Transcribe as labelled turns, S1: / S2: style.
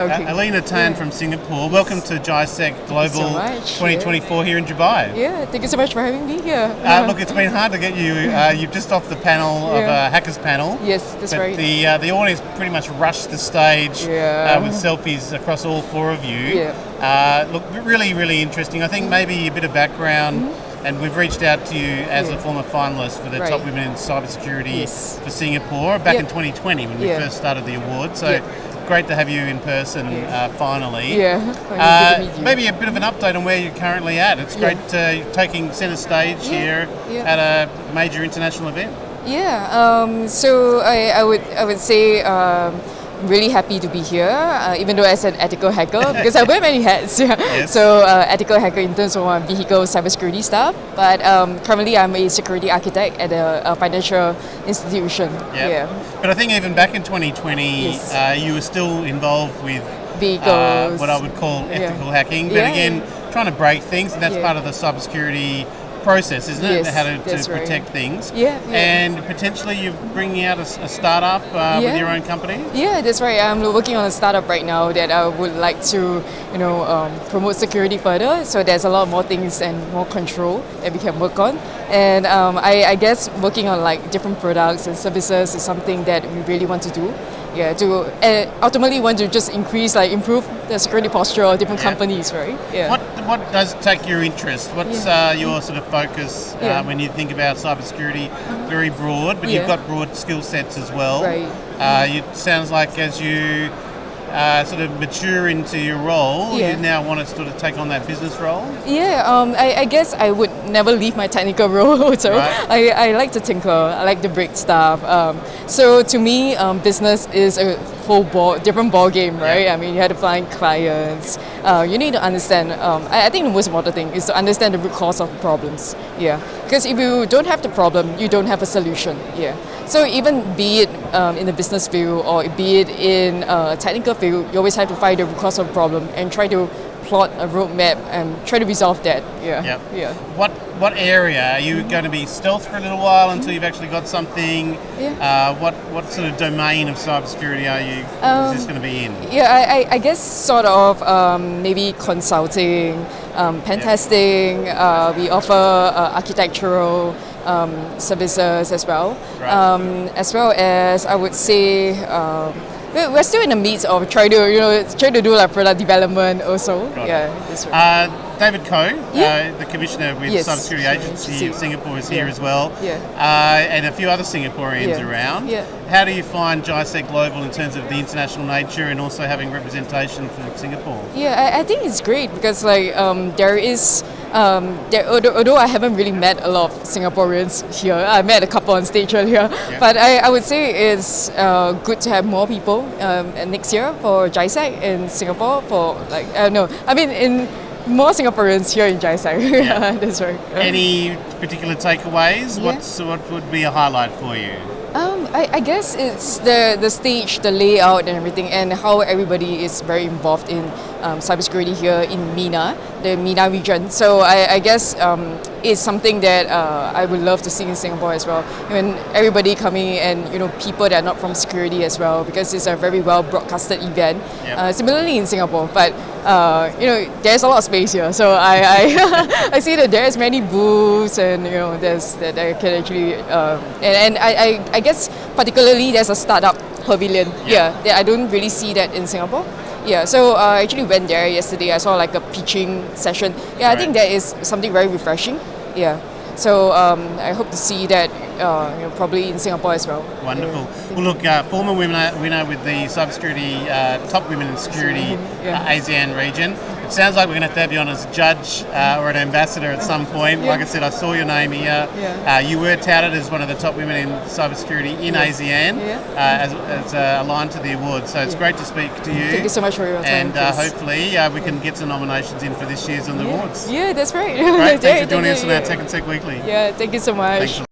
S1: Okay.
S2: Alina Tan from Singapore. Welcome to GISEC Global 2024 here in Dubai.
S1: Yeah, thank you so much for having me here.
S2: Look, it's been hard to get you. You've just off the panel of a hackers panel.
S1: Yes, that's right.
S2: The audience pretty much rushed the stage with selfies across all four of you. Look, really interesting. I think maybe a bit of background. And we've reached out to you as a former finalist for the Top Women in Cybersecurity for Singapore back in 2020 when we first started the award. So great to have you in person finally. Maybe a bit of an update on where you're currently at. It's great taking centre stage here at a major international event.
S1: So I would say really happy to be here, even though as an ethical hacker, because I wear many hats. So ethical hacker in terms of vehicle cybersecurity stuff, but currently I'm a security architect at a financial institution.
S2: But I think even back in 2020, you were still involved with
S1: vehicles,
S2: what I would call ethical hacking, but again, trying to break things, and that's part of the cybersecurity process, isn't it? How to protect things. And potentially you're bringing out a startup with your own company.
S1: Yeah, that's right. I'm working on a startup right now that I would like to, promote security further. So there's a lot more things and more control that we can work on. And I guess working on like different products and services is something that we really want to do. To ultimately want to just improve the security posture of different companies, right?
S2: What does take your interest? What's your sort of focus when you think about cybersecurity? Very broad, but you've got broad skill sets as well. It sounds like as you sort of mature into your role, you now want to sort of take on that business role?
S1: I guess I would never leave my technical role also. I like to tinker, I like to break stuff. So to me, business is a whole different ball game, right? I mean, you have to find clients. You need to understand, I think the most important thing is to understand the root cause of problems. Because if you don't have the problem, you don't have a solution. So even be it in the business field or be it in a technical field, you always have to find the root cause of the problem and try to plot a roadmap and try to resolve that.
S2: What area are you going to be stealth for a little while until you've actually got something? What sort of domain of cybersecurity is this going to be in?
S1: I guess sort of maybe consulting, pen testing. We offer architectural services as well, as well as I would say. We're still in the midst of trying to do like product development also. That's right.
S2: David Koh, the Commissioner with Cybersecurity Agency of Singapore, is here as well, and a few other Singaporeans around. How do you find GISEC Global in terms of the international nature and also having representation from Singapore?
S1: I think it's great because there is. Although I haven't really met a lot of Singaporeans here, I met a couple on stage earlier, but I would say it's good to have more people next year for GISEC in Singapore more Singaporeans here in GISEC. That's right.
S2: Any particular takeaways? What would be a highlight for you?
S1: I guess it's the stage, the layout and everything, and how everybody is very involved in cybersecurity here in MENA, the MENA region. So I guess it's something that I would love to see in Singapore as well. When everybody coming and people that are not from security as well, because it's a very well broadcasted event. Similarly in Singapore, but there's a lot of space here, so I see that there's many booths and there's that I can actually and I guess particularly there's a startup pavilion that I don't really see that in Singapore. So I actually went there yesterday. I saw like a pitching session. I think that is something very refreshing. So I hope to see that probably in Singapore as well.
S2: Wonderful. Well, look, former winner with the cybersecurity Top Women in Security ASEAN region. It sounds like we're going to have you on as a judge or an ambassador at some point. Like I said, I saw your name here. You were touted as one of the top women in cybersecurity in ASEAN as aligned to the award. So it's great to speak to you.
S1: Thank you so much for your time.
S2: And hopefully we can get some nominations in for this year's on the awards.
S1: That's right.
S2: Great. Thanks for joining us on our Tech and Tech Weekly.
S1: Thank you so much. Thanks.